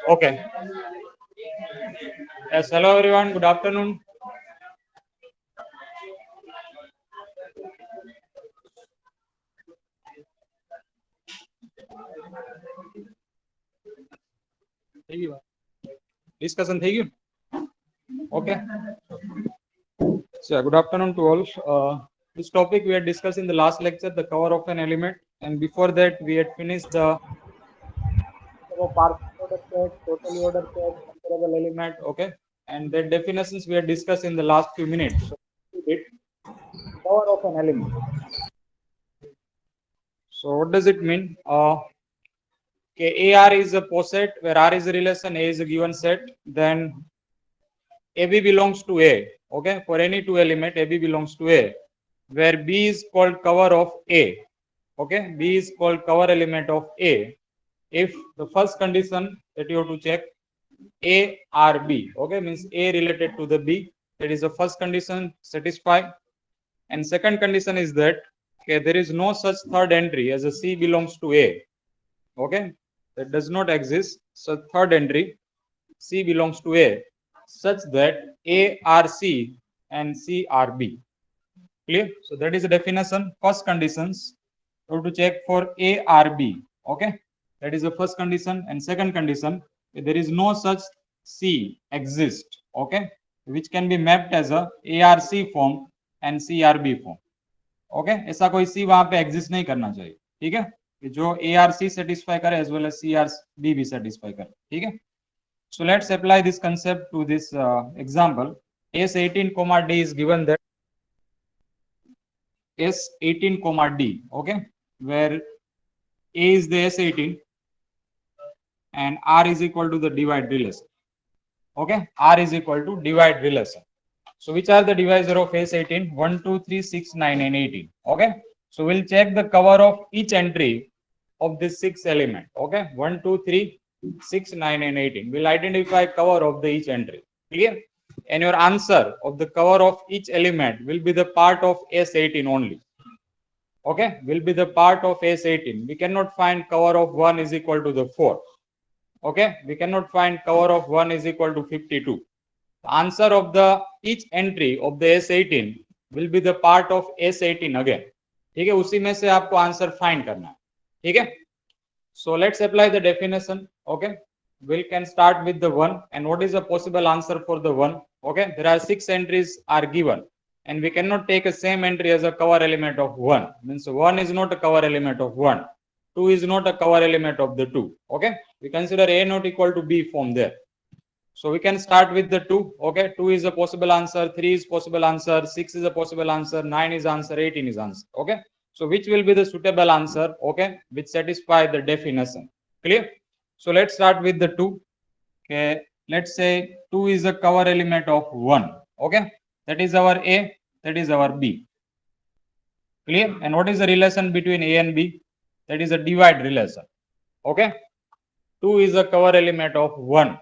Okay. Yes, hello everyone. Good afternoon. Discussion થઈ ગયું? Okay. So good afternoon to all. This topic we had discussed in the last lecture, the cover of an element, and before that we had finished the partial order set, totally order set, comparable element. Okay, and the definitions we had discussed in the last few minutes. So, cover of an element. So what does it mean? Okay, AR is a poset where R is a relation, A is a given set. Then AB belongs to A. Okay, for any two element, AB belongs to A, where B is called cover of A. Okay, B is called cover element of A. If the first condition that you have to check, A or B, okay, means A related to the B, that is the first condition satisfied. And second condition is that okay, there is no such third entry as a C belongs to A. Okay, that does not exist. So third entry, C belongs to A, such that A are C and C are B. Clear? So that is the definition. First conditions, you have to check for A or B. Okay, that is the first condition. And second condition, there is no such C exist. Okay, which can be mapped as a ARC form and CRB form. Okay ऐसा कोई सी वहां पे exist नहीं करना चाहिए. ठीक है, जो ए आर सी सेटिस्फाई करे as well as C R B भी सेटिस्फाई करे. ठीक है, so let's apply this concept to this example. S18 comma D is given that S18 comma D, okay, where A is the S18 and R is equal to the divide relation. Okay, R is equal to divide relation. So which are the divisor of S18? 1, 2, 3, 6, 9 and 18. Okay. So we'll check the cover of each entry of this 6 element. Okay. 1, 2, 3, 6, 9 and 18. We'll identify cover of the each entry. Clear? And your answer of the cover of each element will be the part of S18 only. Okay. Will be the part of S18. We cannot find cover of 1 is equal to the 4. Okay. We cannot find cover of 1 is equal to 52. The answer of the each entry of the S18 will be the part of S18 again. ठीक है, उसी में से आपको answer find करना है. ठीक है, so let's apply the definition. Okay, we can start with the 1 and what is the possible answer for the 1. Okay, there are 6 entries are given and we cannot take a same entry as a cover element of 1. Means 1 is not a cover element of 1, 2 is not a cover element of the 2. Okay, we consider A not equal to B form there. So we can start with the 2. Okay, 2 is a possible answer, 3 is possible answer, 6 is a possible answer, 9 is answer, 18 is answer. Okay, so which will be the suitable answer? Okay, which satisfy the definition. Clear? So let's start with the 2. Okay, let's say 2 is a cover element of 1. Okay, that is our A, that is our B. Clear? And what is the relation between A and B? That is a divide relation. Okay, 2 is a cover element of 1.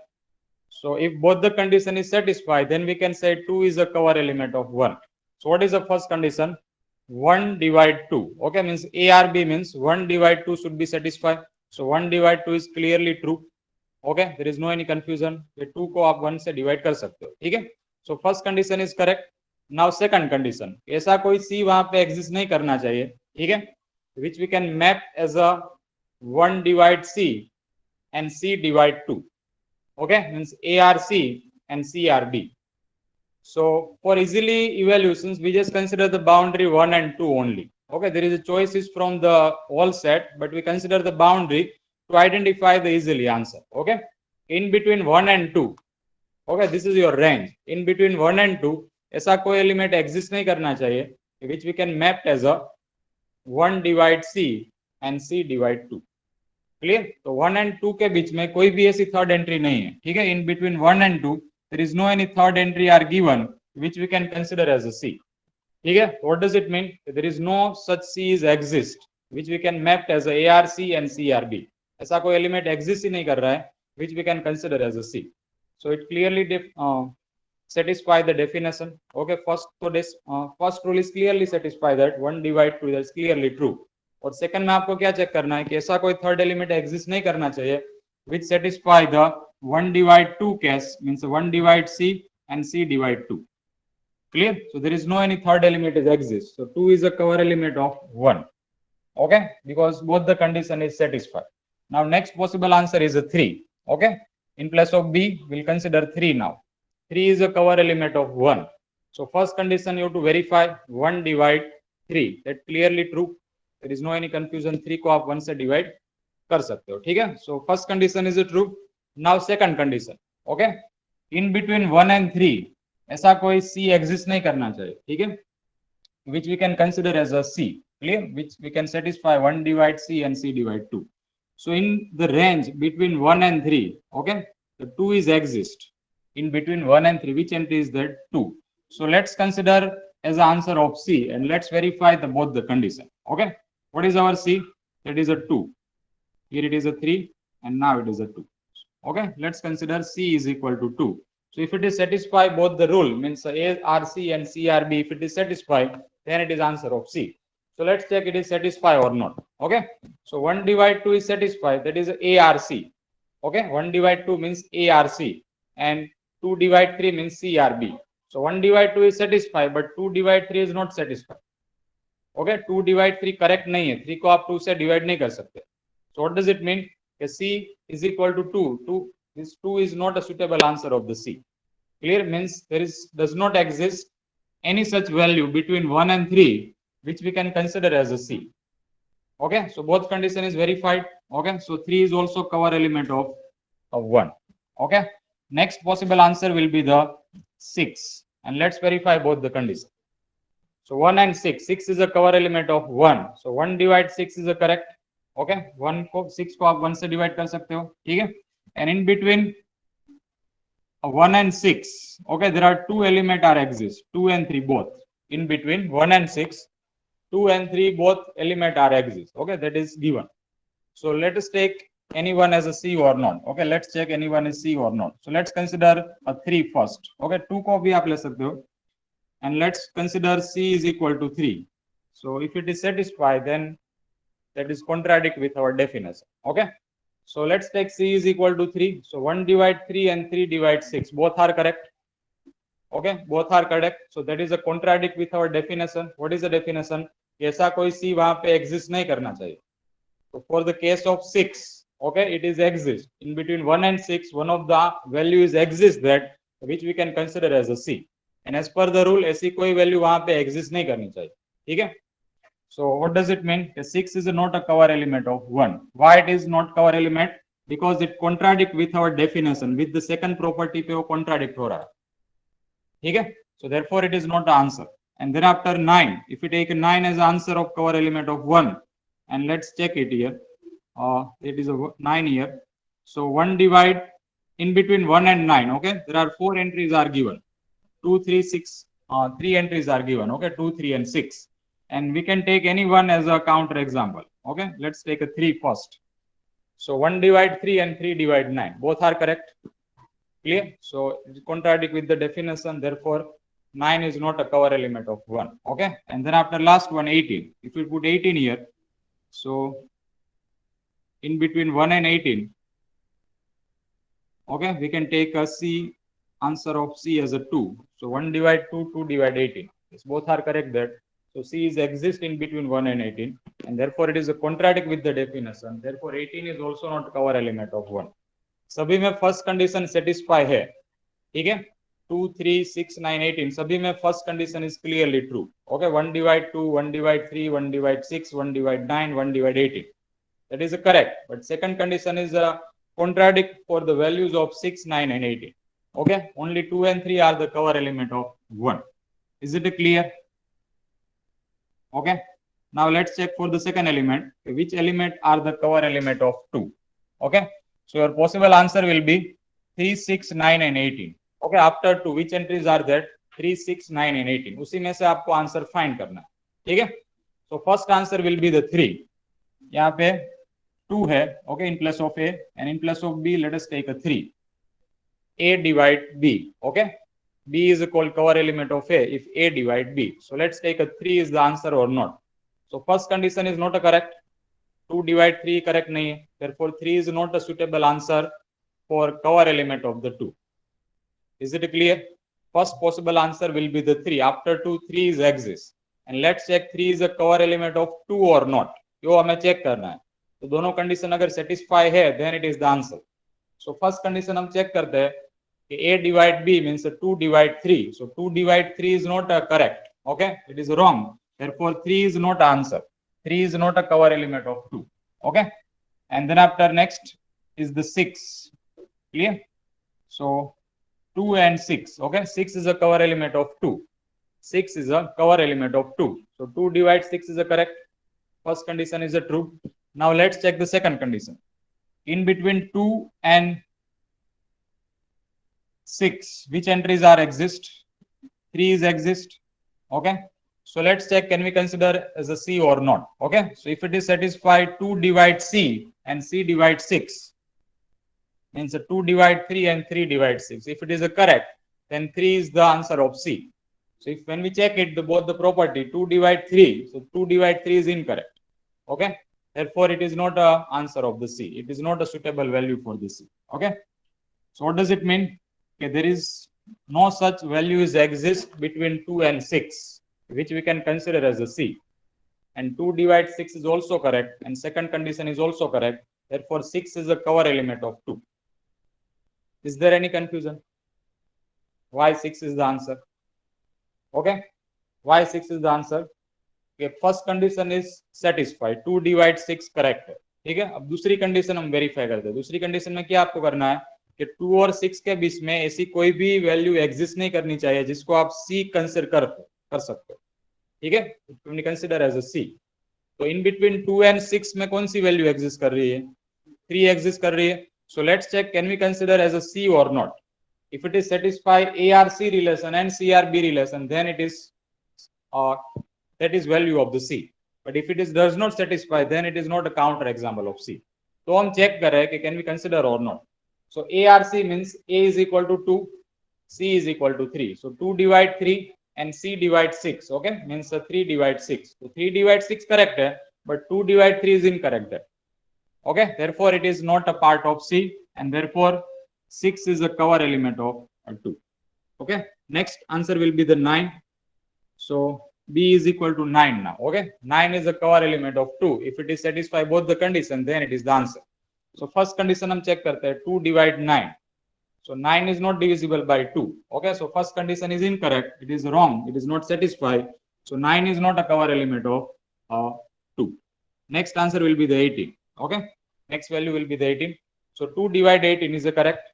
So if both the condition is satisfied, then we can say 2 is a cover element of 1. So what is the first condition? 1 divide 2. Okay, means ARB means 1 divide 2 should be satisfied. So 1 divide 2 is clearly true. Okay, there is no any confusion. ये 2 को आप 1 से divide कर सकते हो. ठीक है, so first condition is correct. Now second condition, ऐसा कोई C वहां पे exist नहीं करना चाहिए. ठीक है, which we can map as a 1 divide C and C divide 2. Okay, means ARC and CRB. So for easily evaluations, we just consider the boundary 1 and 2 only. Okay, there is a choices from the whole set, but we consider the boundary to identify the easily answer. Okay, in between 1 and 2. Okay, this is your range. In between 1 and 2, ऐसा कोई element exist नहीं करना चाहिए, which we can map as a 1 divide C and C divide 2. Clear? तो 1 and 2 के बीच में कोई भी ऐसी थर्ड एंट्री नहीं है. ठीक है, in between 1 and 2 there is no any third entry are given which we can consider as a C. ठीक है, what does it mean? There is no such C is exist which we can map as a ARC and CRB. ऐसा कोई element exist ही नहीं कर रहा है which we can consider as a C. So it clearly satisfy the definition. Okay, first rule is clearly satisfy that 1 divide 2 is clearly true. और second में आपको क्या चेक करना है कि ऐसा कोई थर्ड एलिमेंट एग्जिस्ट नहीं करना चाहिए which satisfy the 1 divide 2 case, means 1 divide C and C divide 2. Clear? So there is no any third element is exists. So 2 is a cover element of 1. Okay, because both the condition is satisfied. Now next possible answer is a 3. Okay, in place of B, we'll consider 3 now. 3 is a cover element of 1. So first condition you have to verify 1 divide 3. That clearly true. There is no any confusion. 3 को आप 1 से divide कर सकते हो. ठीक है? So first condition is a true. Now second condition. Okay, in between 1 and 3 ऐसा कोई C exist नहीं करना चाहिए. ठीक है? Which we can consider as a C. Clear? Which we can satisfy 1 divide C and C divide 2. So in the range between 1 and 3, okay, the 2 is exist. In between 1 and 3, which entry is that? 2. So let's consider as the answer of C and let's verify the both the condition. Okay, what is our C? That is a 2. Here it is a 3 and now it is a 2. Okay, let's consider C is equal to 2. So if it is satisfy both the rule, means ARC and CRB, if it is satisfied, then it is answer of C. So let's check it is satisfied or not. Okay, so 1 divide 2 is satisfied, that is ARC. Okay, 1 divide 2 means ARC and 2 divide 3 means CRB. So 1 divide 2 is satisfied, but 2 divide 3 is not satisfied. Okay, 2 divide 3 correct नहीं है, 3 को आप 2 से divide नहीं कर सकते. So what does it mean? C is equal to 2. This 2 is not a suitable answer of the C. Clear? Means there does not exist any such value between 1 and 3 which we can consider as a C. Okay, so both condition is verified. Okay, so 3 is also cover element of 1. Okay, next possible answer will be the 6 and let's verify both the conditions. So 1 and 6. 6 is a cover element of 1. So 1 divide 6 is a correct. Okay, 1 को 6 को आप 1 से divide कर सकते हो. ठीक है? And in between 1 and 6, okay, there are two element are exist, 2 and 3 both. In between 1 and 6, 2 and 3 both element are exist. Okay, that is given. So let us take anyone as a C or not. Okay, let's check anyone is C or not. So let's consider a 3 first. Okay, 2 को भी आप ले सकते हो. And let's consider C is equal to 3. So if it is satisfied, then that is contradict with our definition. Okay, so let's take C is equal to 3. So 1 divide 3 and 3 divide 6. Both are correct. Okay, both are correct. So that is a contradict with our definition. What is the definition? ऐसा कोई C वहां पे exist नहीं करना चाहिए. So for the case of 6, okay, it is exist. In between 1 and 6, one of the values exist that which we can consider as a C. And as per the rule, ऐसी कोई value वहां पे exist नहीं करनी चाहिए. ठीक है? So what does it mean? 6 is not a cover element of 1. Why it is not cover element? Because it contradict with our definition. With the second property पे वो contradict हो रहा है. ठीक है? So therefore it is not the answer. And then after 9, if we take 9 as answer of cover element of 1, and let's check it here. It is a 9 here. So 1 divide in between 1 and 9. Okay, there are 4 entries are given. 2, 3, 6. 3 entries are given. Okay, 2, 3, and 6. And we can take any one as a counter example. Okay, let's take a 3 first. So 1 divide 3 and 3 divide 9. Both are correct. Clear? So it contradict with the definition. Therefore, 9 is not a cover element of 1. Okay, and then after last one, 18. If we put 18 here, so in between 1 and 18, okay, we can take a C, answer of C as a 2. So 1 divide 2, 2 divide 18. Yes, both are correct there. So C is exist in between 1 and 18, and therefore it is a contradict with the definition. Therefore 18 is also not cover element of 1. सभी में first condition satisfy है. ठीक है? 2, 3, 6, 9, 18 सभी में first condition is clearly true. Okay, 1 divide 2, 1 divide 3, 1 divide 6, 1 divide 9, 1 divide 18. That is correct. But second condition is contradict for the values of 6, 9, and 18. Okay, only 2 and 3 are the cover element of 1. Is it clear? Okay, now let's check for the second element. Which element are the cover element of 2? Okay, so your possible answer will be 3, 6, 9, and 18. Okay, after 2, which entries are there? 3, 6, 9, and 18. उसी में से आपको answer find करना है. ठीक है? So first answer will be the 3. यहाँ पे 2 है. Okay, in place of A, and in place of B, let us take a 3. A divide B. Okay, B is called cover element of A if A divide B. So let's take a 3 is the answer or not. So first condition is not a correct. 2 divide 3 correct nahi hai. Therefore 3 is not a suitable answer for cover element of the 2. Is it clear? First possible answer will be the 3. After 2, 3 is exists. And let's check 3 is a cover element of 2 or not. यो हमें check करना है. तो दोनों condition अगर satisfy है then it is the answer. So first condition हम check करते हैं कि A divide B means 2 divide 3. So 2 divide 3 is not correct. Okay, it is wrong. Therefore 3 is not answer. 3 is not a cover element of 2. Okay, and then after next is the 6. Clear? So 2 and 6. Okay, 6 is a cover element of 2. 6 is a cover element of 2. So 2 divide 6 is a correct. First condition is a true. Now let's check the second condition. In between 2 and 6, which entries are exist? 3 is exist. Okay, so let's check, can we consider as a C or not? Okay, so if it is satisfied, 2 divide C and C divide 6, means 2 divide 3 and 3 divide 6. If it is a correct, then 3 is the answer of C. So if when we check it, both the property 2 divide 3, so 2 divide 3 is incorrect. Okay, therefore it is not a answer of the C. It is not a suitable value for the C. Okay, so what does it mean? Okay, there is no such values exist between 2 and 6, which we can consider as a C. And 2 divide 6 is also correct, and second condition is also correct. Therefore 6 is a cover element of 2. Is there any confusion? Why 6 is the answer? Okay, why 6 is the answer? Okay, first condition is satisfied. 2 divide 6 correct है. ठीक है, अब दूसरी condition हम verify करते हैं. दूसरी condition में क्या आपको करना है कि 2 और 6 के बीच में ऐसी कोई भी वैल्यू एग्जिस्ट नहीं करनी चाहिए जिसको आप C कंसिडर कर सकते हो. ठीक है, कंसिडर एज अ C. तो इन बिटवीन 2 एंड 6 में कौन सी वैल्यू एग्जिस्ट कर रही है? 3 एग्जिस्ट कर रही है. So let's check, can we consider as a C or not? If it is satisfied ARC relation and CRB relation, then it is that is value of the C. But if it is does not satisfy, then it is not a counter example of C. तो हम check कर रहे हैं कि can we consider or not. So ARC means A is equal to 2, C is equal to 3. So 2 divide 3 and C divide 6. Okay, means 3 divide 6. So 3 divide 6 correct है, but 2 divide 3 is incorrect है. Okay, therefore it is not a part of C, and therefore 6 is a cover element of 2. Okay, next answer will be the 9. So B is equal to 9 now. Okay, 9 is a cover element of 2. If it is satisfy both the condition, then it is the answer. So first condition हम check करते हैं, 2 divide 9. So 9 is not divisible by 2. Okay, so first condition is incorrect. It is wrong. It is not satisfied. So 9 is not a cover element of 2. Next answer will be the 18. Okay, next value will be the 18. So 2 divide 18 is a correct.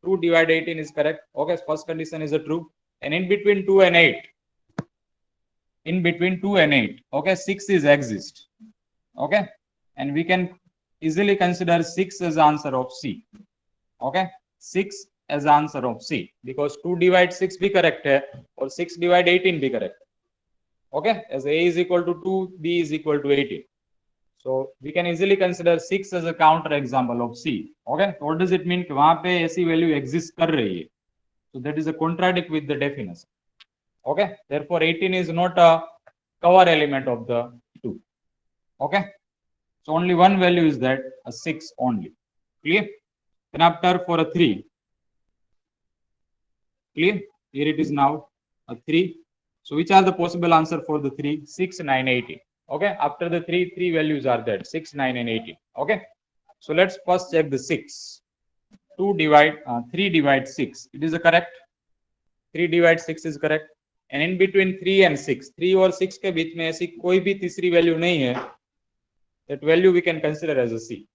2 divide 18 is correct. Okay, first condition is a true. And in between 2 and 8, okay, 6 is exist. Okay, and we can easily consider 6 as answer of C. Okay, 6 as answer of C, because 2 divide 6 be correct hai, or 6 divide 18 be correct. Okay, as A is equal to 2, B is equal to 18. So we can easily consider 6 as a counter example of C. Okay, so what does it mean कि वहाँ पे ऐसी value exist कर रही है? So that is a contradict with the definition. Okay, therefore 18 is not a cover element of the 2. Okay, so only one value is that, a 6 only. Clear? Then after for a 3. Clear? Here it is now a 3. So which are the possible answer for the 3? 6, 9, 18. Okay, after the 3 values are there, 6, 9 and 18. Okay, so let's first check the 6. 3 divide 6. It is a correct. 3 divide 6 is correct. And in between 3 and 6, 3 और 6 के बीच में ऐसी कोई भी तीसरी value नहीं है, that value we can consider as a C.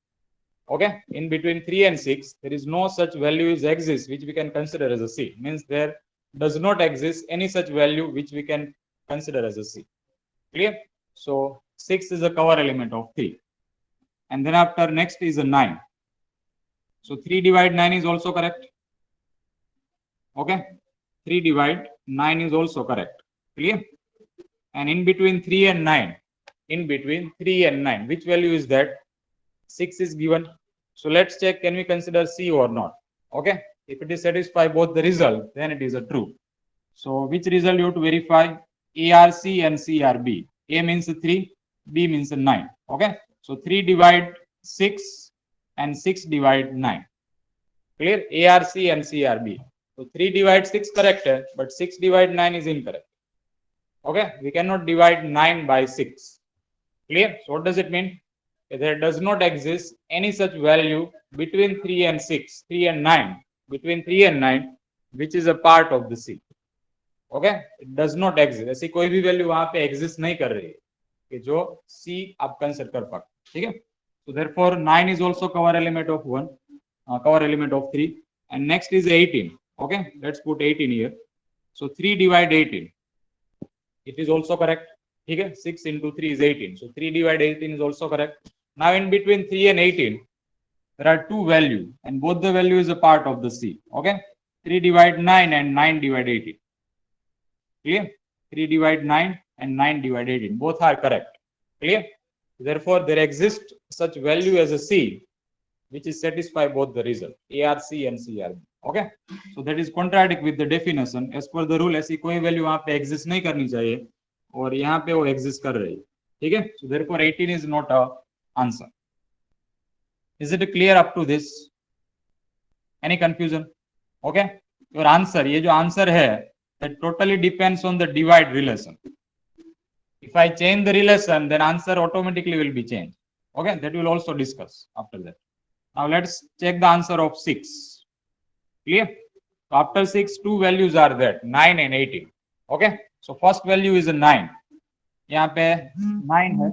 Okay, in between 3 and 6, there is no such values exist which we can consider as a C. Means there does not exist any such value which we can consider as a C. Clear? So 6 is a cover element of 3. And then after next is a 9. So 3 divide 9 is also correct. Okay, 3 divide 9 is also correct. Clear? And in between 3 and 9, which value is that? 6 is given. So let's check, can we consider C or not? Okay, if it is satisfy both the result, then it is a true. So which result you have to verify? ARC and CRB. A means 3, B means 9. Okay, So 3 divide 6 and 6 divide 9. Clear? ARC and CRB. So 3 divide 6 correct, but 6 divide 9 is incorrect. Okay, we cannot divide 9 by 6. Clear? So what does it mean? There does not exist any such value between 3 and 6, 3 and 9, between 3 and 9, which is a part of the C. Okay, it does not exist, ऐसी कोई भी value वहां पे exist नहीं कर रही है कि जो सी आप कंसिडर कर पाए. ठीक है, so therefore 9 is also cover element of 1, cover element of 3, and next is 18. Okay, let's put 18 here. So 3 divide 18, it is also correct. ठीक है, 6 into 3 is 18, so 3 divide 18 is also correct. Now in between 3 and 18 there are two values and both the value is a part of the C. Okay, 3 divide 9 and 9 divide 18. Clear? 3 divide 9 and 9 divide 18. Both are correct. Clear? Therefore, there exists such value as a C, which is satisfy both the result, ARC and CRB. Okay? So that is contradict with the definition. As per the rule, ऐसी कोई value वहाँ पे exist नहीं करनी चाहिए और यहाँ पे वो exist कर रही है. ठीक है? So therefore, 18 is not a answer. Is it clear up to this? Any confusion? Okay? Your answer, ये जो answer है, that totally depends on the divide relation. If I change the relation, then answer automatically will be changed. Okay, that we will also discuss after that. Now let's check the answer of 6. Clear? So after 6, two values are there, 9 and 18. Okay, so first value is a 9. यहाँ पे 9 है,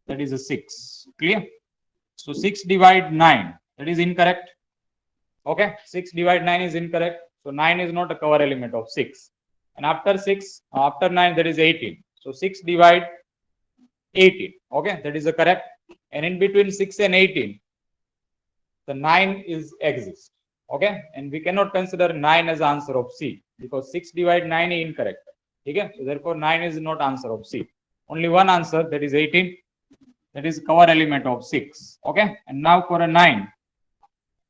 that is a 6. Clear? So 6 divide 9, that is incorrect. Okay, 6 divide 9 is incorrect. So 9 is not a cover element of 6. And after 6, after 9, there is 18. So 6 divide 18. Okay, that is the correct. And in between 6 and 18, the 9 is exists. Okay, and we cannot consider 9 as answer of C because 6 divide 9 is incorrect. Okay, so therefore 9 is not answer of C. Only one answer, that is 18. That is cover element of 6. Okay, and now for a 9,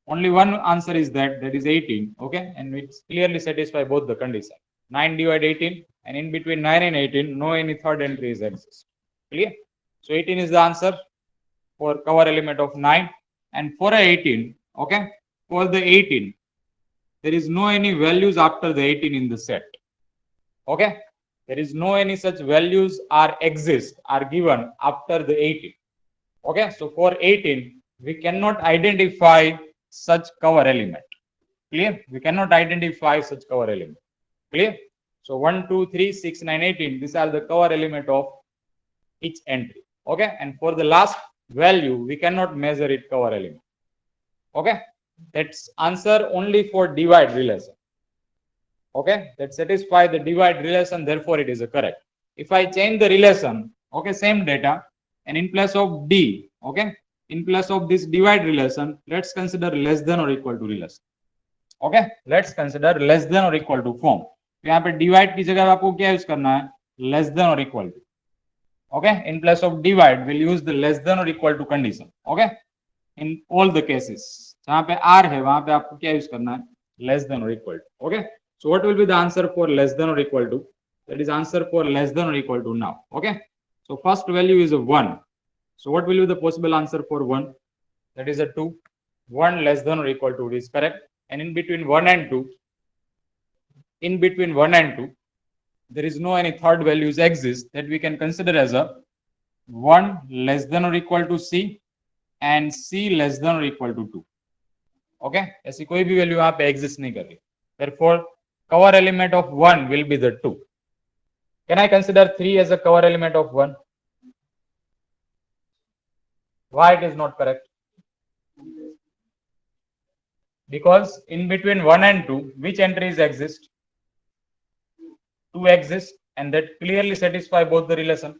only one answer is that is 18. Okay, and it clearly satisfies both the conditions. 9 divide 18, and in between 9 and 18, no any third entry is exist. Clear? So 18 is the answer for cover element of 9. And for a 18, okay, for the 18, there is no any values after the 18 in the set. Okay, there is no any such values are given after the 18. Okay, so for 18, we cannot identify such cover element. Clear? We cannot identify such cover element. Clear? So 1, 2, 3, 6, 9, 18. These are the cover element of each entry. Okay. And for the last value, we cannot measure it cover element. Okay. That's answer only for divide relation. Okay. That satisfy the divide relation. Therefore, it is a correct. If I change the relation, okay, same data, and in place of D, okay, in place of this divide relation, let's consider less than or equal to relation. Okay, let's consider less than or equal to form. यहाँ पे divide की जगह आपको क्या use करना है? Less than or equal to. Okay, in place of divide, we'll use the less than or equal to condition. Okay, in all the cases, जहाँ पे R है वहाँ पे आपको क्या यूज करना है? Less than or equal to. Okay, so what will be the answer for less than or equal to? That is answer for less than or equal to now. Okay, so first value is a 1. So what will be the possible answer for 1? That is a 2. 1 less than or equal to is correct. And in between 1 and 2, there is no any third values exist that we can consider as a 1 less than or equal to C and C less than or equal to 2. Okay, ऐसी कोई भी value यहाँ पे exist नहीं कर रही. Therefore, cover element of 1 will be the 2. Can I consider 3 as a cover element of 1? Why it is not correct? Because in between 1 and 2, which entries exist? 2 exist, and that clearly satisfy both the relation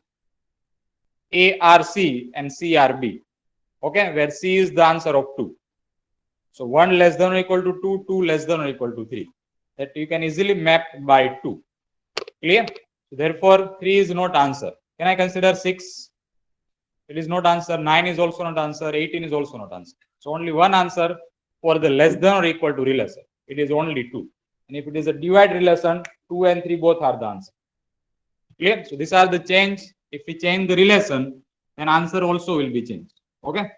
ARC and CRB. Okay, where C is the answer of 2. So 1 less than or equal to 2, 2 less than or equal to 3. That you can easily map by 2. Clear? So therefore, 3 is not answer. Can I consider 6? It is not answer. 9 is also not answer. 18 is also not answer. So only one answer for the less than or equal to relation. It is only 2. And if it is a divide relation, 2 and 3 both are the answer. Clear? So these are the change. If we change the relation, then answer also will be changed. Okay.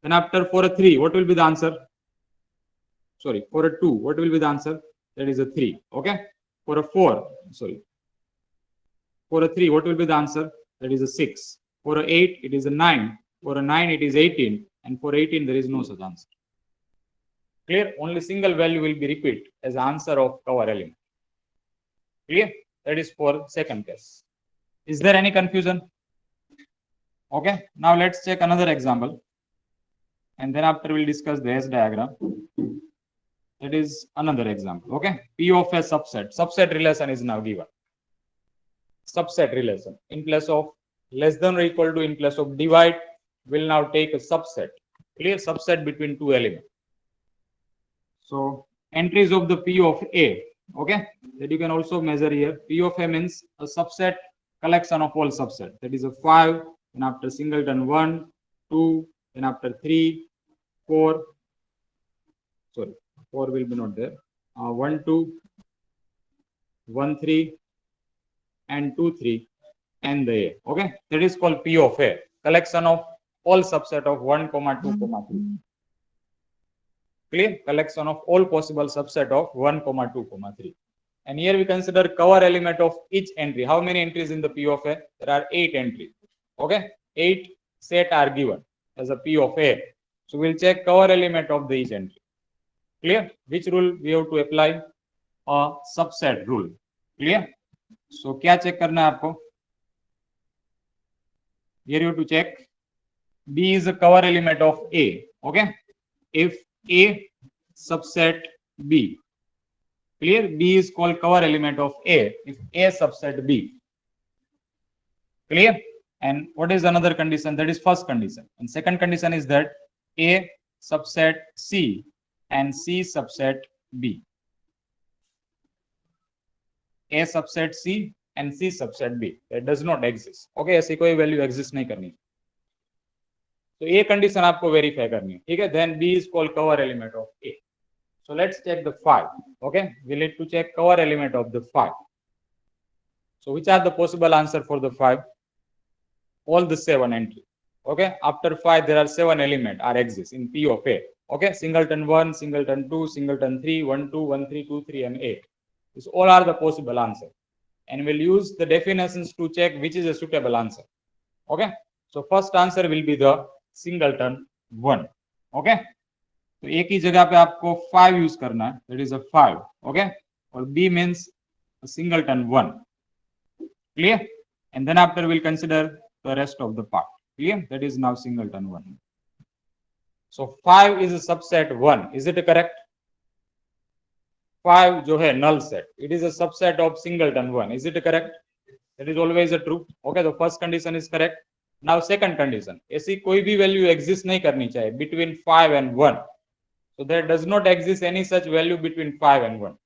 Then after for a 3, what will be the answer? Sorry, for a 2, what will be the answer? That is a 3. Okay. For a 4, sorry. For a 3, what will be the answer? That is a 6. For a 8, it is a 9. For a 9, it is 18. And for 18, there is no such answer. Clear? Only single value will be repeat as answer of cover element. Clear? That is for second case. Is there any confusion? Okay. Now let's check another example. And then after we'll discuss the S diagram. That is another example. Okay. P of a subset. Subset relation is now given. Subset relation. In place of less than or equal to, in place of divide, will now take a subset. Clear? Subset between two elements. So entries of the P of A. Okay. That you can also measure here. P of A means a subset collection of all subset. That is a 5. And after singleton 1, 2, then after 3, 4. Sorry, 4 will be not there. 1, 2, 1, 3, and 2, 3, and the A. Okay, that is called P of A, collection of all subset of 1, 2, 3. Clear? Collection of all possible subset of 1, 2, 3. And here we consider cover element of each entry. How many entries in the P of A? There are 8 entries. Okay, 8 set are given as a P of A. So we'll check cover element of the each entry. Clear? Which rule we have to apply? A subset rule. Clear? So क्या check करना है आपको? Here you have to check. B is a cover element of A. Okay? If A subset B. Clear? B is called cover element of A. If A subset B. Clear? And what is another condition? That is first condition. And second condition is that A subset C and C subset B. A subset C and C subset B. That does not exist. Okay, ऐसी कोई value exist नहीं करनी. So A condition आपको verify करनी है. ठीक है? Then B is called cover element of A. So let's check the 5. Okay, we need to check cover element of the 5. So which are the possible answer for the 5? All the 7 entries. Okay, after 5 there are 7 elements are exist in P of A. Okay, singleton 1, singleton 2, singleton 3, 1, 2, 1, 3, 2, 3, and 8. These all are the possible answer. And we'll use the definitions to check which is a suitable answer. Okay, so first answer will be the singleton 1. Okay, तो एक ही जगह पे आपको 5 use करना है. That is a 5. Okay, और B means a singleton 1. Clear? And then after we'll consider the rest of the part. Clear? That is now singleton 1. So 5 is a subset 1. Is it correct? 5 जो है null set. It is a subset of singleton 1. Is it correct? That is always a true. Okay, the first condition is correct. Now second condition. ऐसी कोई भी value exist नहीं करनी चाहिए between 5 and 1. So there does not exist any such value between 5 and 1.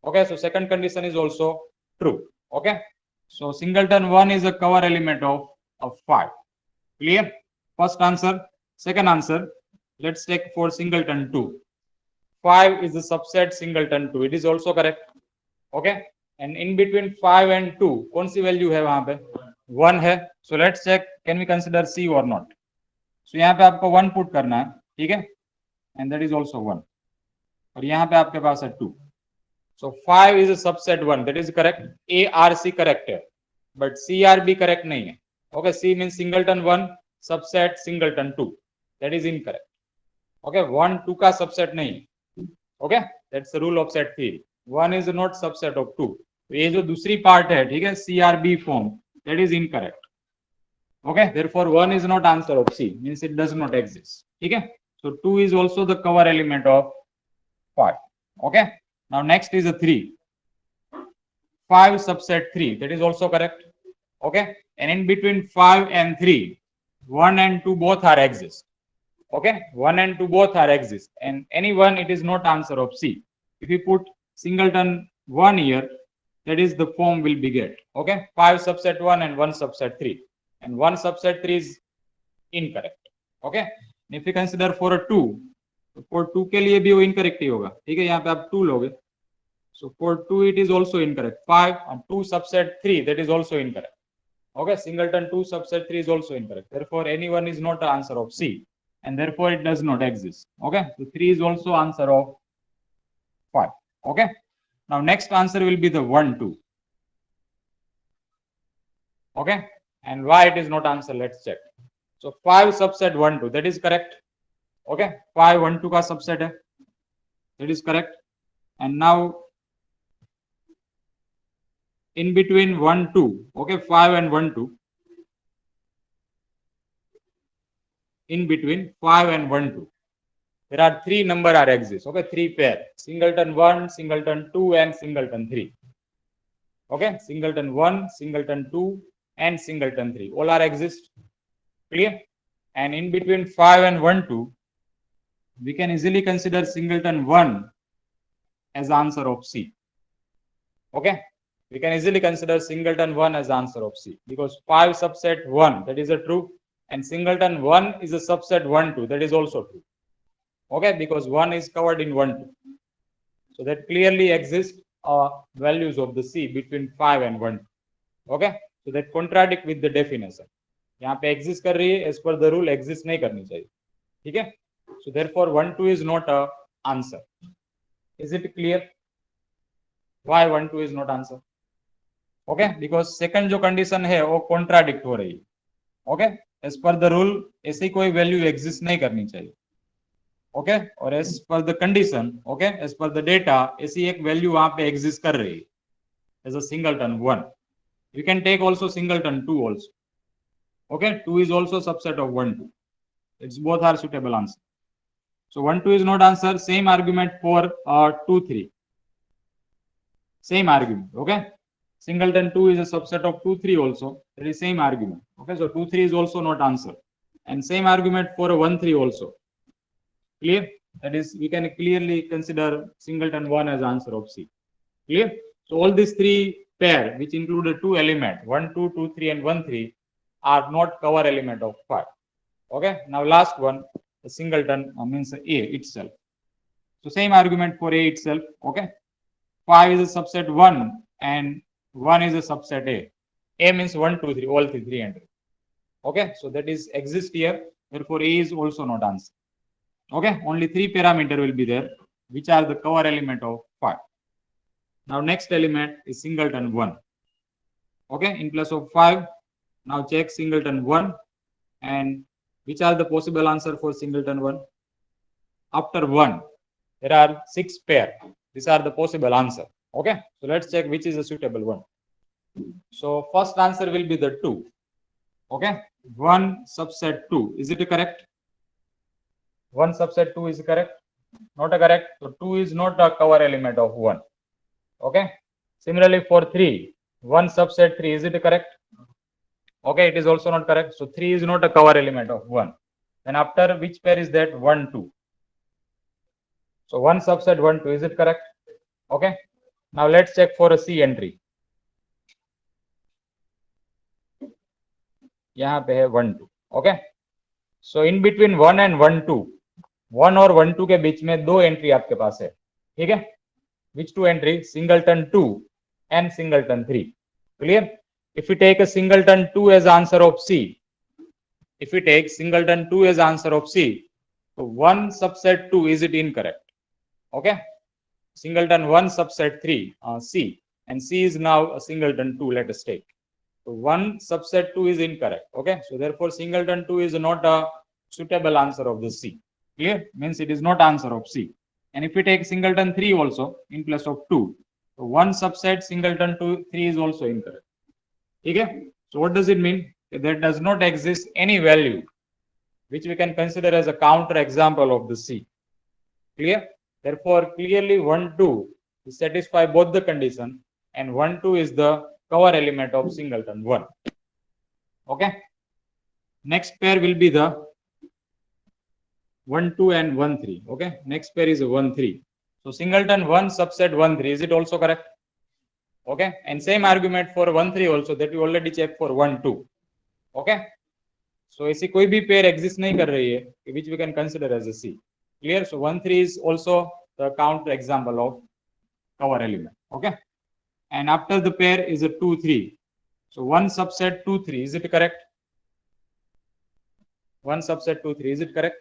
Okay, so second condition is also true. Okay, so singleton 1 is a cover element of 5. Clear? First answer. Second answer, let's take for singleton 2. 5 is a subset singleton 2. It is also correct. Okay, and in between 5 and 2 कौन सी value है वहां पे? 1 है. So let's check, can we consider C or not? So यहाँ पे आपको 1 put करना है. ठीक है, and that is also 1. और यहाँ पे आपके पास है 2. So 5 is a subset 1. That is correct. A R C correct है, but C R B correct नहीं है. Okay, C means singleton 1 subset singleton 2. That is incorrect. Okay, 1 2 का subset नहीं. Okay, that's the rule of set theory. 1 is not subset of 2. तो ये जो दूसरी part है, ठीक है, C R B form, that is incorrect. Okay, therefore 1 is not answer of C, means it does not exist. ठीक है, so 2 is also the cover element of 5. Okay, now next is a 3. 5 subset 3, that is also correct. Okay, and in between 5 and 3, 1 and 2 both are exist. Okay, 1 and 2 both are exist, and any one it is not answer of C. If you put singleton 1 here, that is the form will be get. Okay, 5 subset 1 and 1 subset 3, and 1 subset 3 is incorrect. Okay, and if you consider for a 2, तो for 2 के लिए भी वो incorrect ही होगा. ठीक है, यहाँ पे आप 2 लोगे, so for 2 it is also incorrect. 5 and 2 subset 3, that is also incorrect. Okay, singleton 2 subset 3 is also incorrect. Therefore, anyone is not the answer of C, and therefore it does not exist. Okay, so 3 is also answer of 5. Okay, now next answer will be the 1, 2. Okay, and why it is not answer, let's check. So 5 subset 1, 2, that is correct. Okay, 5 1 2 का subset है, that is correct. And now in between 1 2, okay, 5 and 1 2, in between 5 and 1 2, there are 3 number are exist. Okay, 3 pair, singleton 1, singleton 2, and singleton 3. Okay, singleton 1, singleton 2, and singleton 3 all are exist. Clear? And in between 5 and 1 2, we can easily consider singleton 1 as answer of C. Okay, we can easily consider singleton 1 as answer of C, because 5 subset 1, that is a true, and singleton 1 is a subset 1 2, that is also true. Okay, because 1 is covered in 1 2, so that clearly exists values of the C between 5 and 1 2. Okay, so that contradict with the definition. यहाँ पे exist कर रही है, as per the rule exist नहीं करनी चाहिए. ठीक है, so therefore 1 2 is not a answer. Is it clear? Why 1 2 is not answer? Okay, because second जो condition है वो contradict हो रही है. Okay, as per the rule ऐसी कोई value exist नहीं करनी चाहिए. Okay, और as per the condition, okay, as per the data ऐसी एक value वहां पे exist कर रही है as a singleton 1. You can take also singleton 2 also. Okay, 2 is also subset of 1 2. It's both are suitable answer. So 1 2 is not answer. Same argument for 2 3. Same argument. Okay, singleton 2 is a subset of 2 3 also. There is same argument. Okay, so 2 3 is also not answer, and same argument for 1 3 also. Clear? That is, we can clearly consider singleton 1 as answer of C. Clear? So all these 3 pair, which include 2 element 1 2 2 3 and 1 3, are not cover element of 5. Okay, now last one, the singleton means A itself. So same argument for A itself. Okay, 5 is a subset 1 and 1 is a subset A. A means 1 2 3, all 3 entries. Okay, so that is exist here, therefore A is also not answer. Okay, only 3 parameter will be there, which are the cover element of 5. Now next element is singleton 1. Okay, in place of 5, now check singleton 1, and which are the possible answer for singleton 1? After 1, there are 6 pair. These are the possible answer. Okay, so let's check which is a suitable one. So first answer will be the 2. Okay, 1 subset 2. Is it correct? 1 subset 2 is correct? Not a correct. So 2 is not a cover element of 1. Okay. Similarly for 3, 1 subset 3, is it correct? Okay, it is also not correct. So 3 is not a cover element of 1. Then after which pair is that? 1 2. So 1 subset 1 2, is it correct? Okay. Now let's check for a C entry. यहाँ पे है 1 2. Okay. So in between 1 and 1 2, 1 और 1 2 के बीच में 2 entry आपके पास है. ठीक है? Which 2 entry? Singleton 2 and singleton 3. Clear? If we take a singleton 2 as answer of C, if we take singleton 2 as answer of C, so 1 subset 2, is it incorrect? Okay, singleton 1 subset 3, C, and C is now a singleton 2, let us take. So 1 subset 2 is incorrect. Okay, so therefore singleton 2 is not a suitable answer of the C. Clear? Means it is not answer of C. And if we take singleton 3 also in place of 2, so 1 subset singleton 3 is also incorrect. Okay, so what does it mean? There does not exist any value which we can consider as a counter example of the C. Clear? Therefore, clearly 1 2 is satisfy both the condition, and 1 2 is the cover element of singleton 1. Okay. Next pair will be the 1 2 and 1 3. Okay. Next pair is 1 3. So singleton 1 subset 1 3. Is it also correct? Okay. And same argument for 1 3 also, that we already checked for 1 2. Okay. So ऐसी कोई भी pair exist नहीं कर रही है, which we can consider as a C. Clear? So 1 3 is also the counter example of cover element. Okay. And after the pair is a 2 3. So 1 subset 2, 3. Is it correct? 1 subset 2, 3. Is it correct?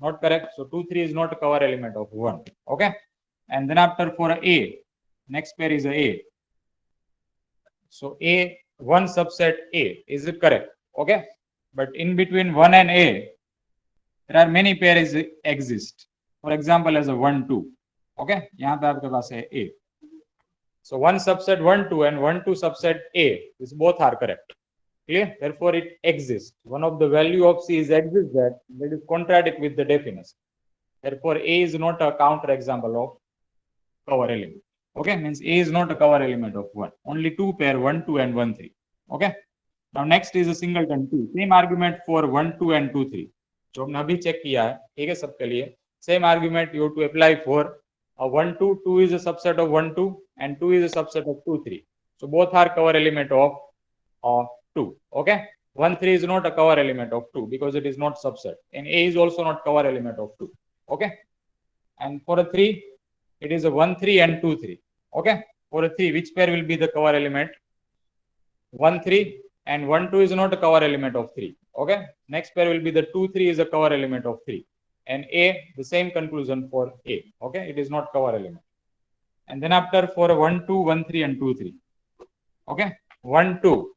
Not correct. So 2, 3 is not a cover element of 1. Okay. And then after for A, next pair is A. So A, 1 subset A. Is it correct? Okay. But in between 1 and A, there are many pairs exist. For example, as a 1, 2. Okay. यहाँ पे आपके पास है A. So 1 subset 1, 2 and 1, 2 subset A. These both are correct. Clear? Therefore, it exists. One of the value of C is exists that is contradict with the definition. Therefore, A is not a counter example of cover element. Okay, means A is not a cover element of 1. Only two pair 1, 2 and 1, 3. Okay. Now next is a singleton 2. Same argument for 1, 2 and 2, 3. जो हमने अभी check किया है, ठीक है सबके लिए. Same argument you have to apply for a 1, 2. 2 is a subset of 1, 2 and 2 is a subset of 2, 3. So both are cover element of 2. Okay. 1, 3 is not a cover element of 2 because it is not subset. And A is also not cover element of 2. Okay. And for a 3, it is a 1, 3 and 2, 3. Okay. For a 3, which pair will be the cover element? 1, 3 and 1, 2 is not a cover element of 3. Okay. Next pair will be the 2, 3 is a cover element of 3. And A, the same conclusion for A. Okay. It is not cover element. And then after for a 1, 2, 1, 3 and 2, 3. Okay. 1, 2.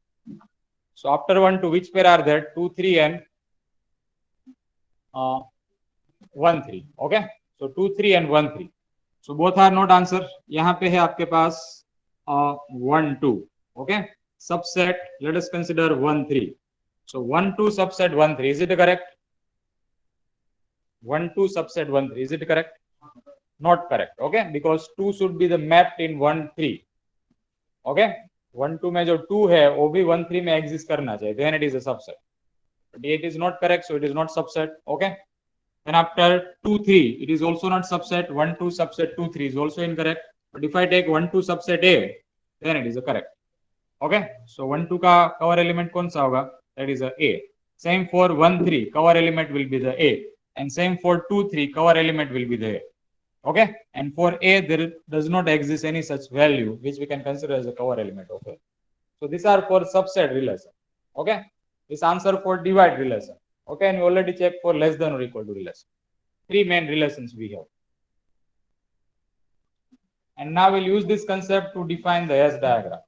So after 1, 2, which pair are there? 2, 3 and 1, 3. Okay. So 2, 3 and 1, 3. So both are not answer. यहाँ पे है आपके पास 1, 2. Okay. Subset. Let us consider 1, 3. So 1, 2 subset 1, 3. Is it correct? 1, 2 subset 1, 3. Is it correct? Not correct. Okay. Because 2 should be the mapped in 1, 3. Okay. 1, 2 में जो 2 है वो भी 1, 3 में exist करना चाहिए. Then it is a subset. But it is not correct, so it is not subset. Okay. Then after 2, 3, it is also not subset. 1, 2 subset 2, 3 is also incorrect. But if I take 1, 2 subset A, then it is a correct. Okay. So 1, 2 का cover element कौन सा होगा? That is a A. Same for 1, 3, cover element will be the A. And same for 2, 3, cover element will be the A. Okay. And for A, there does not exist any such value which we can consider as a cover element of A. So these are for subset relation. Okay. This answer for divide relation. Okay. And we already checked for less than or equal to relation. 3 main relations we have. And now we'll use this concept to define the S diagram.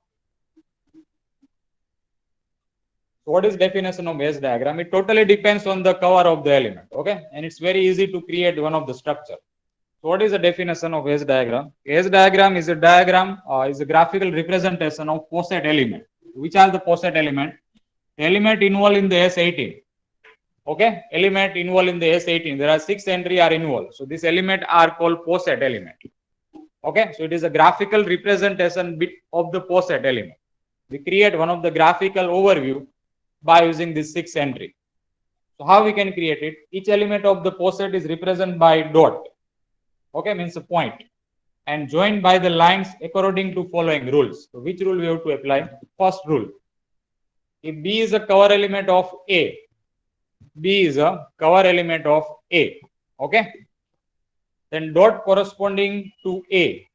So what is definition of S diagram? It totally depends on the cover of the element. Okay. And it's very easy to create one of the structure. So what is the definition of S diagram? S diagram is a diagram, is a graphical representation of poset element. Which are the poset element? The element involved in the S18. Okay, element involved in the S18. There are 6 entries are involved. So this element are called poset element. Okay, so it is a graphical representation bit of the poset element. We create one of the graphical overview by using this 6 entry. So how we can create it? Each element of the poset is represented by dot. Okay, means a point, and joined by the lines according to following rules. So which rule we have to apply? First rule. If B is a cover element of A, B is a cover element of A. Okay. Then dot corresponding to A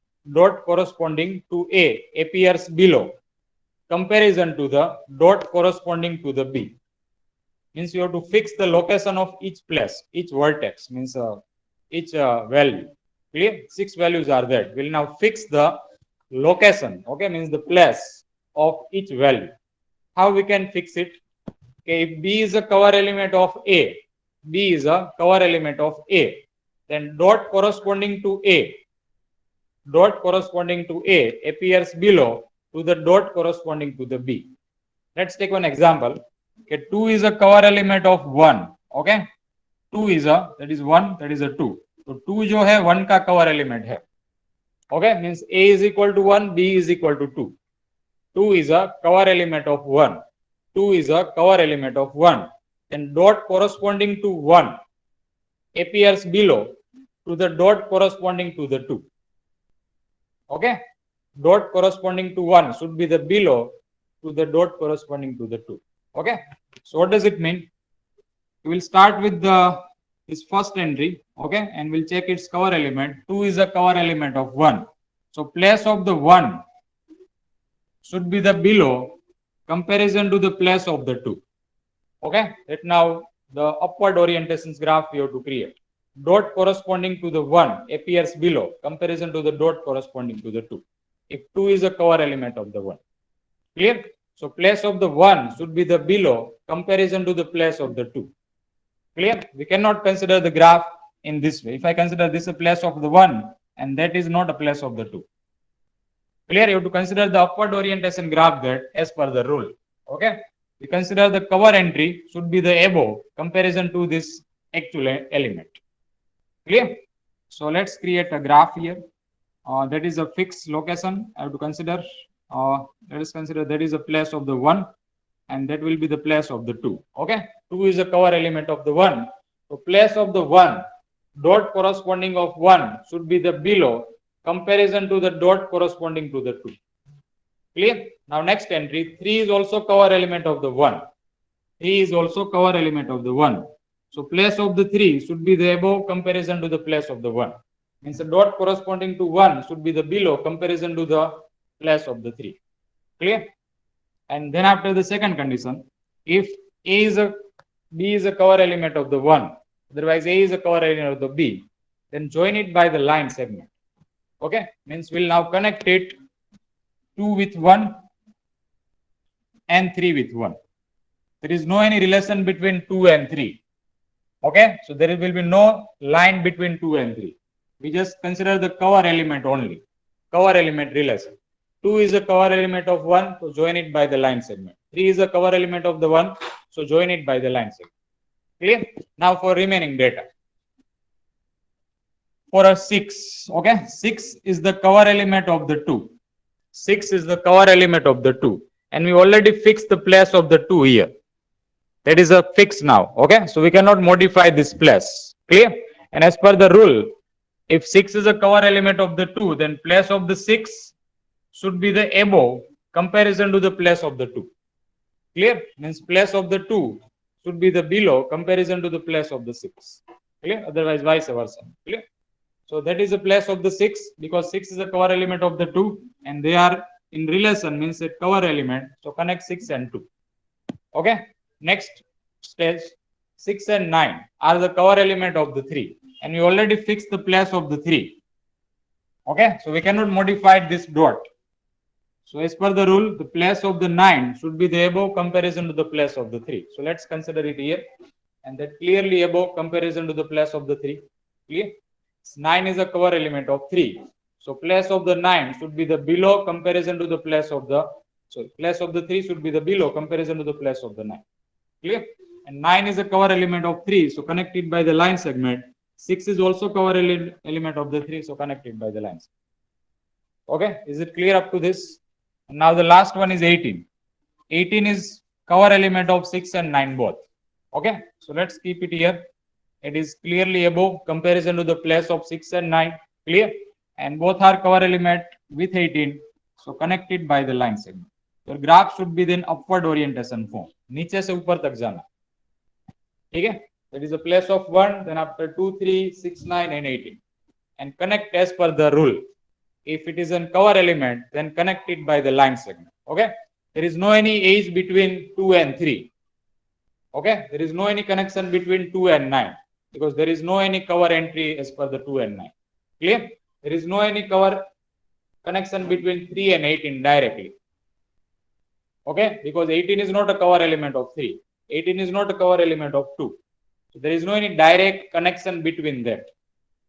appears below. Comparison to the dot corresponding to the B. Means you have to fix the location of each place, each vertex, means each value. Clear? 6 values are there. We'll now fix the location. Okay, means the place of each value. How we can fix it? Okay, if B is a cover element of A, then dot corresponding to A appears below to the dot corresponding to the B. Let's take one example. Okay, 2 is a cover element of 1. Okay, 2 is a, that is 1, that is a 2. So 2 जो है 1 का cover element है. Okay, means A is equal to 1, B is equal to 2. 2 is a cover element of 1. 2 is a cover element of 1. And dot corresponding to 1 appears below to the dot corresponding to the 2. Okay, dot corresponding to 1 should be the below to the dot corresponding to the 2. Okay, so what does it mean? We will start with this first entry. Okay, and we'll check its cover element. 2 is a cover element of 1. So place of the 1 should be the below comparison to the place of the two. Okay, that now the upward orientations graph we have to create. Dot corresponding to the 1 appears below, comparison to the dot corresponding to the 2. If 2 is a cover element of the 1. Clear? So place of the 1 should be the below, comparison to the place of the 2. Clear? We cannot consider the graph in this way. If I consider this a place of the 1 and that is not a place of the 2. Clear? You have to consider the upward orientation graph that as per the rule. Okay? We consider the cover entry should be the above comparison to this actual element. Clear? So let's create a graph here. That is a fixed location. I have to consider. Let us consider that is a place of the 1 and that will be the place of the 2. Okay? 2 is a cover element of the 1. So place of the 1, dot corresponding of 1 should be the below, comparison to the dot corresponding to the 2. Clear? Now next entry, 3 is also cover element of the 1. 3 is also cover element of the 1. So place of the 3 should be the above, comparison to the place of the 1. Means the dot corresponding to 1 should be the below, comparison to the place of the 3. Clear? And then after the second condition, if B is a cover element of the 1, otherwise A is a cover element of the B, then join it by the line segment. Okay? Means we'll now connect it 2 with 1 and 3 with 1. There is no any relation between 2 and 3. Okay? So there will be no line between 2 and 3. We just consider the cover element only. Cover element relation. 2 is a cover element of 1, so join it by the line segment. 3 is a cover element of the 1, so join it by the line segment. Clear? Now for remaining data. For a 6, okay? 6 is the cover element of the 2. 6 is the cover element of the 2. And we already fixed the place of the 2 here. That is a fix now, okay? So we cannot modify this place. Clear? And as per the rule, if 6 is a cover element of the 2, then place of the 6 should be the above, comparison to the place of the 2. Clear? Means place of the 2 should be the below, comparison to the place of the 6. Clear? Otherwise vice versa. Clear? So that is the place of the 6, because 6 is a cover element of the 2 and they are in relation, means a cover element. So connect 6 and 2. Okay? Next stage, 6 and 9 are the cover element of the 3 and we already fixed the place of the 3. Okay? So we cannot modify this dot. So as per the rule, the place of the 9 should be the above, comparison to the place of the 3. So let's consider it here. And that clearly above, comparison to the place of the 3. Clear? 9 is a cover element of 3. So place of the 9 should be the below, comparison to the place of the, so place of the 3 should be the below, comparison to the place of the 9. Clear? And 9 is a cover element of 3. So connected by the line segment. 6 is also cover element of the 3. So connected by the lines. Okay? Is it clear up to this? And now the last one is 18. 18 is cover element of 6 and 9 both. Okay? So let's keep it here. It is clearly above, comparison to the place of 6 and 9. Clear? And both are cover element with 18. So connected by the line segment. Your graph should be then upward orientation form. नीचे से ऊपर तक जाना. ठीक है? That is the place of 1, then after 2, 3, 6, 9 and 18. And connect as per the rule. If it is a cover element, then connect it by the line segment. Okay? There is no any age between 2 and 3. Okay? There is no any connection between 2 and 9. Because there is no any cover entry as per the 2 and 9. Clear? There is no any cover connection between 3 and 18 directly. Okay? Because 18 is not a cover element of 3. 18 is not a cover element of 2. So there is no any direct connection between that.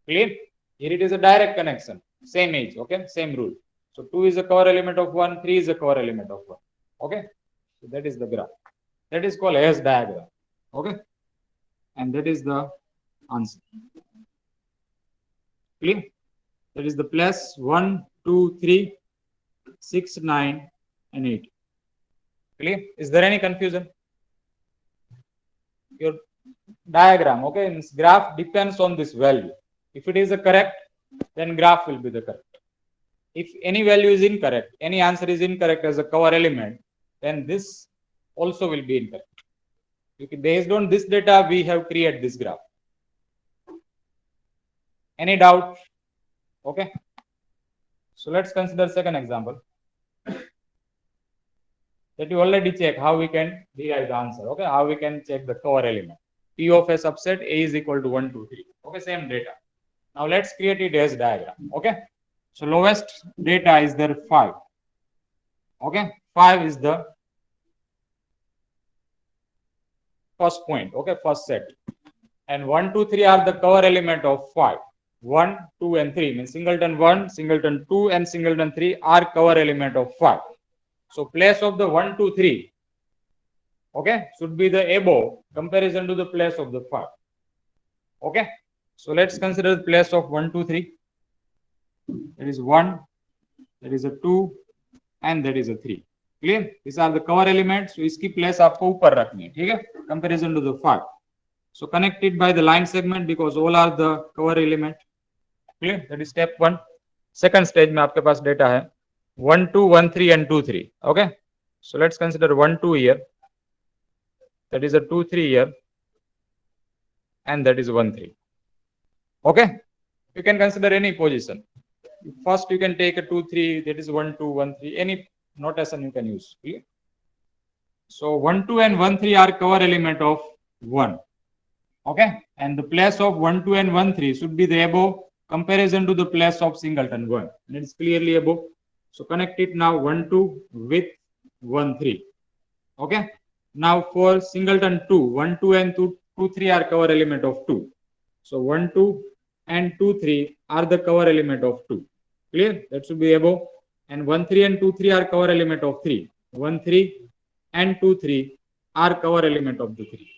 Clear? Here it is a direct connection. Same age. Okay? Same rule. So 2 is a cover element of 1. 3 is a cover element of 1. Okay? So that is the graph. That is called Hayes diagram. Okay? And that is the answer. Clear? That is the place 1, 2, 3, 6, 9 and 8. Clear? Is there any confusion? Your diagram, okay, means graph depends on this value. If it is a correct, then graph will be the correct. If any value is incorrect, any answer is incorrect as a cover element, then this also will be incorrect. Based on this data, we have created this graph. Any doubt? Okay. So let's consider second example. that you already check how we can derive the answer. Okay, how we can check the cover element. P of a subset A is equal to 1, 2, 3. Okay, same data. Now let's create it as diagram. Okay, so lowest data is there 5. Okay, 5 is the first point. Okay, first set, and 1, 2, 3 are the cover element of 5. 1, 2, and 3 means singleton 1, singleton 2, and singleton 3 are cover element of 5. So place of the 1, 2, 3, okay, should be the above comparison to the place of the 5. Okay, so let's consider the place of 1, 2, 3. There is 1, there is a 2, and there is a 3. Clear? These are the cover elements. So इसकी place आपको ऊपर रखनी है, ठीक है? Comparison to the 5. So connected by the line segment because all are the cover element. Clear? That is step 1. Second stage में आपके पास data है 1, 2, 1, 3, and 2, 3. Okay? So let's consider 1, 2 here. That is a 2, 3 here, and that is 1, 3. Okay? You can consider any position. First, you can take a 2, 3. That is 1, 2, 1, 3. Any notation you can use. Clear? So 1, 2, and 1, 3 are cover element of 1. Okay, and the place of 1, 2, and 1, 3 should be the above comparison to the place of singleton 1. And it's clearly above. So connect it now 1, 2 with 1, 3. Okay. Now for singleton 2, 1, 2, and 2, 3 are cover element of 2. So 1, 2, and 2, 3 are the cover element of 2. Clear? That should be above. And 1, 3, and 2, 3 are cover element of 3. 1, 3, and 2, 3 are cover element of the 3.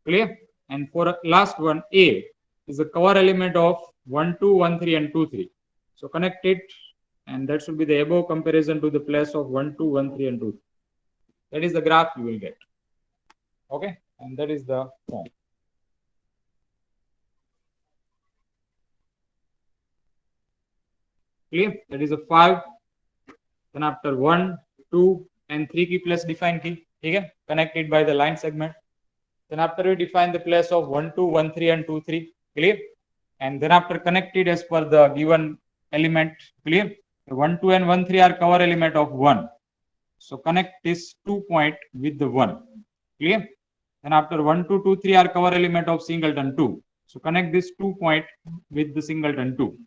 Clear? And for last one, A is a cover element of 1, 2, 1, 3, and 2, 3. So connect it, and that should be the above comparison to the place of 1, 2, 1, 3, and 2. That is the graph you will get. Okay, and that is the form. Clear? That is a 5. Then after 1, 2, and 3 key plus define key. Okay, connected by the line segment. Then after we define the place of 1, 2, 1, 3, and 2, 3. Clear? And then after connected as per the given element. Clear? The 1, 2, and 1, 3 are cover element of 1. So connect this 2 point with the 1. Clear? Then after 1, 2, 2, 3 are cover element of singleton 2. So connect this 2 point with the singleton 2.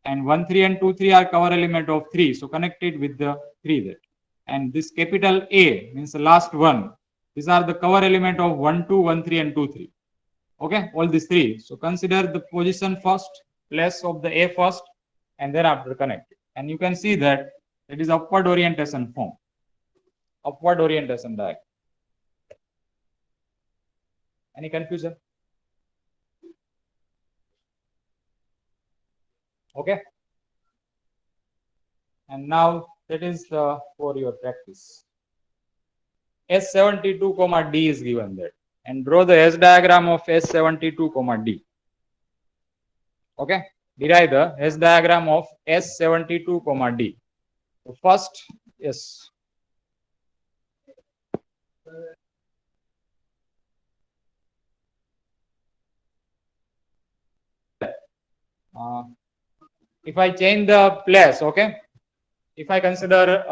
And 1, 3, and 2, 3 are cover element of 3. So connect it with the 3 there. And this capital A means the last one. These are the cover element of 1, 2, 1, 3, and 2, 3. Okay, all these 3. So consider the position first, place of the A first, and then after connect it. And you can see that it is upward orientation form. Upward orientation diagram. Any confusion? Okay. And now that is for your practice. S72, D is given there. And draw the S diagram of S72, D. Okay. Derive the S diagram of S72, D. So first, yes. If I change the place, okay. If I consider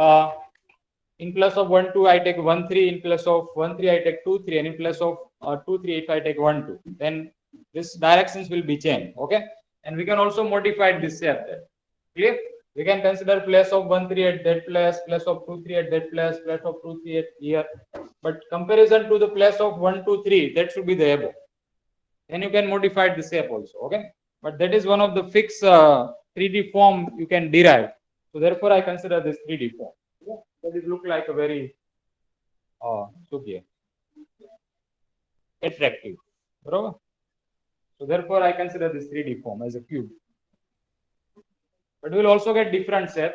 in place of 1, 2, I take 1, 3. In place of 1, 3, I take 2, 3. And in place of 2, 3, if I take 1, 2, then this directions will be changed. Okay. And we can also modify this here. Clear? We can consider place of 1, 3 at that place of 2, 3 at that place of 2, 3 at here. But comparison to the place of 1, 2, 3, that should be the above. Then you can modify the shape also. Okay. But that is one of the fixed 3D form you can derive. So therefore, I consider this 3D form. That it look like a very attractive. Right? So therefore, I consider this 3D form as a cube. But we will also get different shape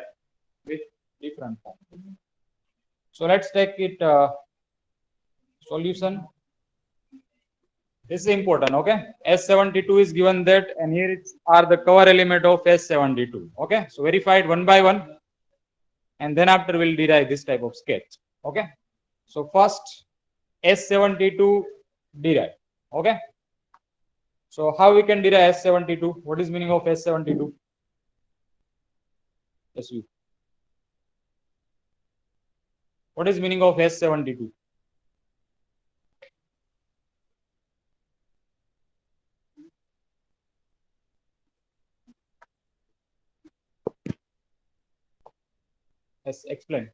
with different form. So let's take it solution. This is important. Okay, S72 is given that, and here are the cover element of S72. Okay, so verify it one by one, and then after we'll derive this type of sketch. Okay, so first S72 derive. Okay, so how we can derive S72? What is meaning of S72? Yes, you. What is meaning of S72? Yes, explain.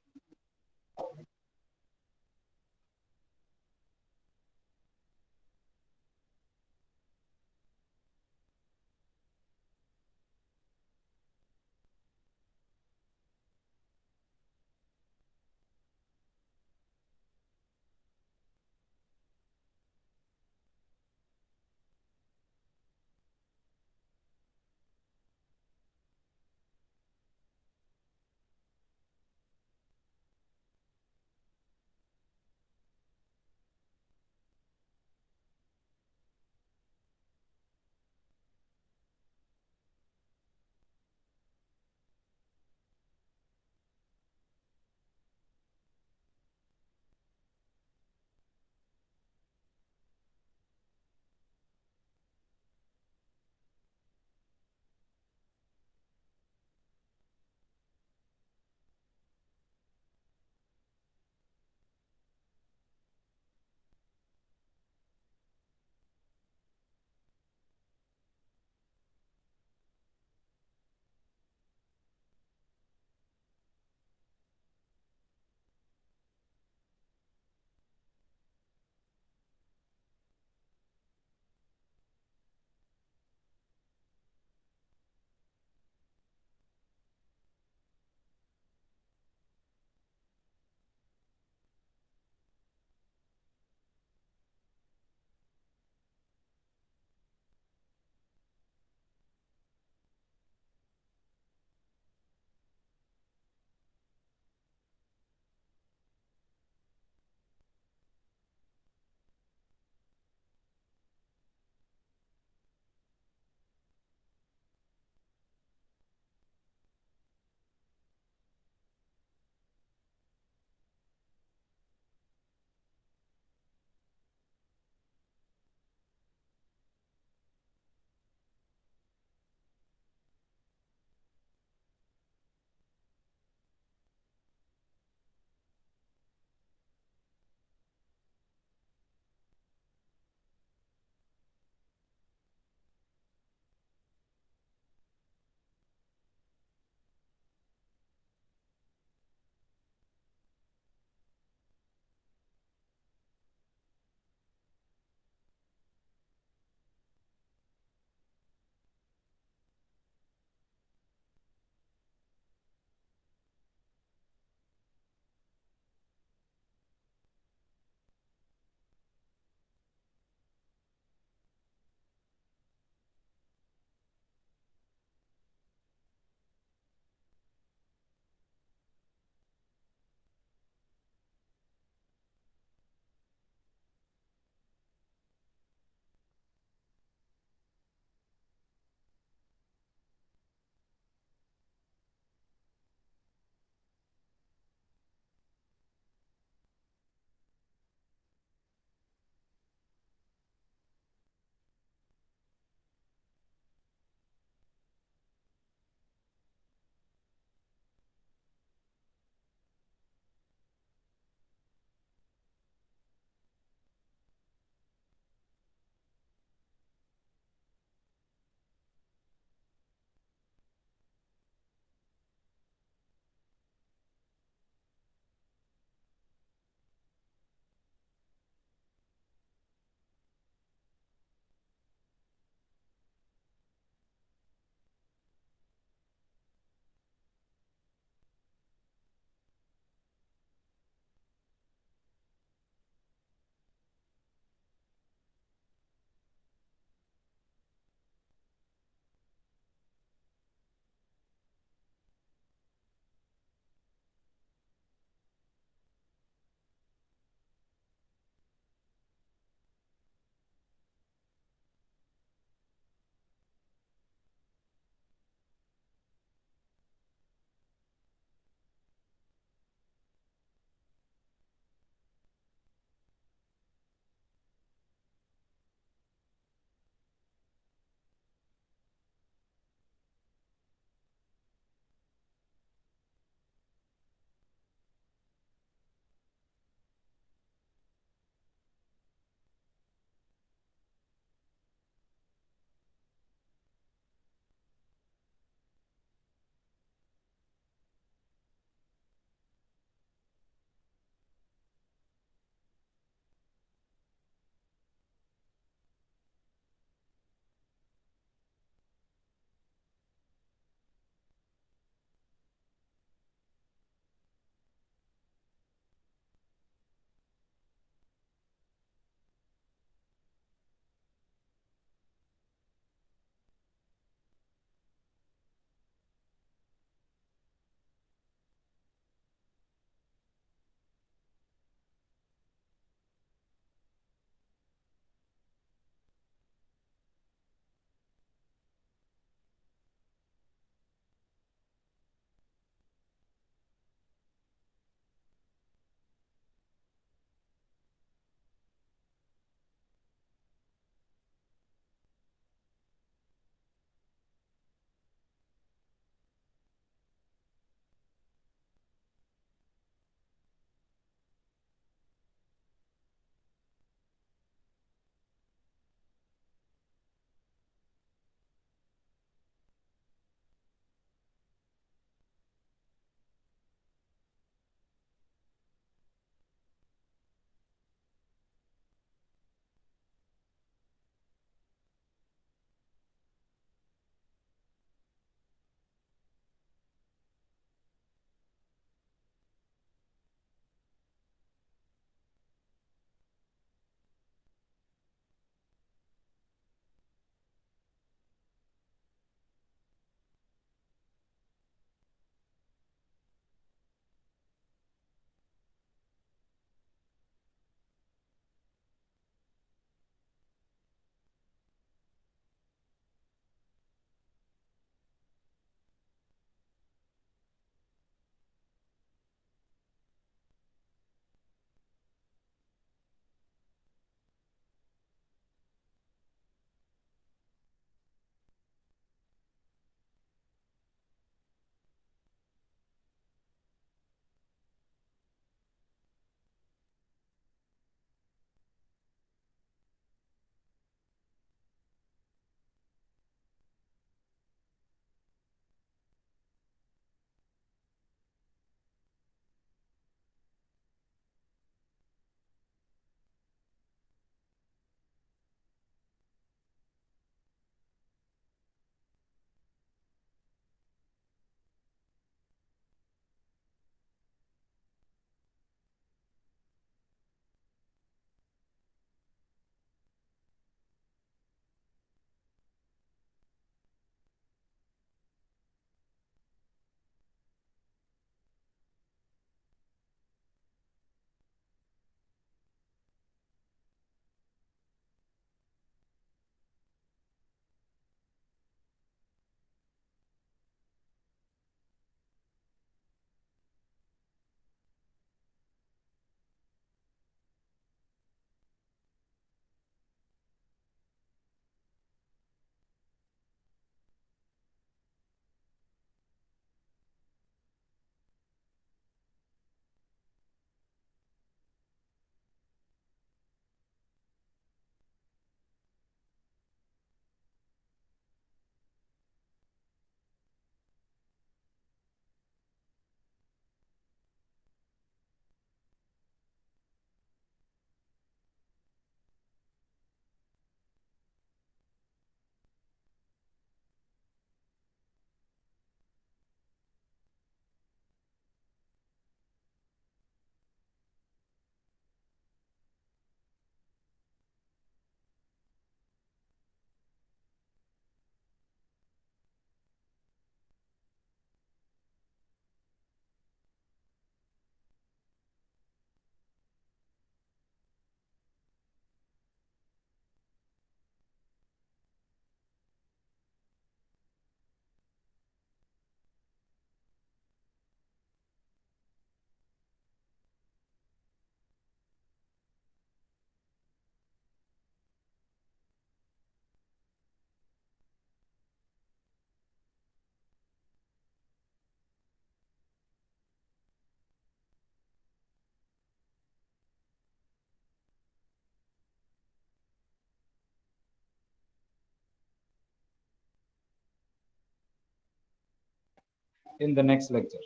in the next lecture.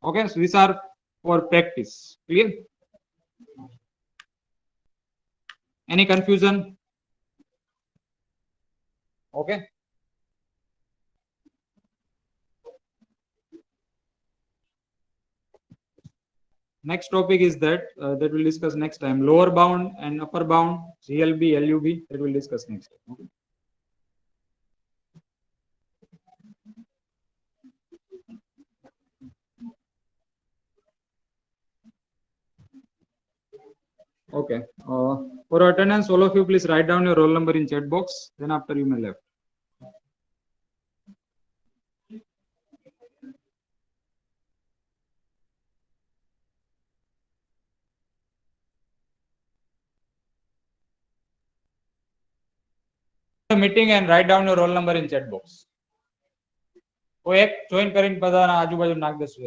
Okay, so these are for practice. Clear? Any confusion? Okay. Next topic is that we'll discuss next time. Lower bound and upper bound, GLB, LUB, that we'll discuss next time. Okay. Okay. For attendance, all of you please write down your roll number in chat box. Then after you may left. Meeting and write down your roll number in chat box. કોઈ એક join કરીને બધાના આજુબાજુ નાખ દેશું.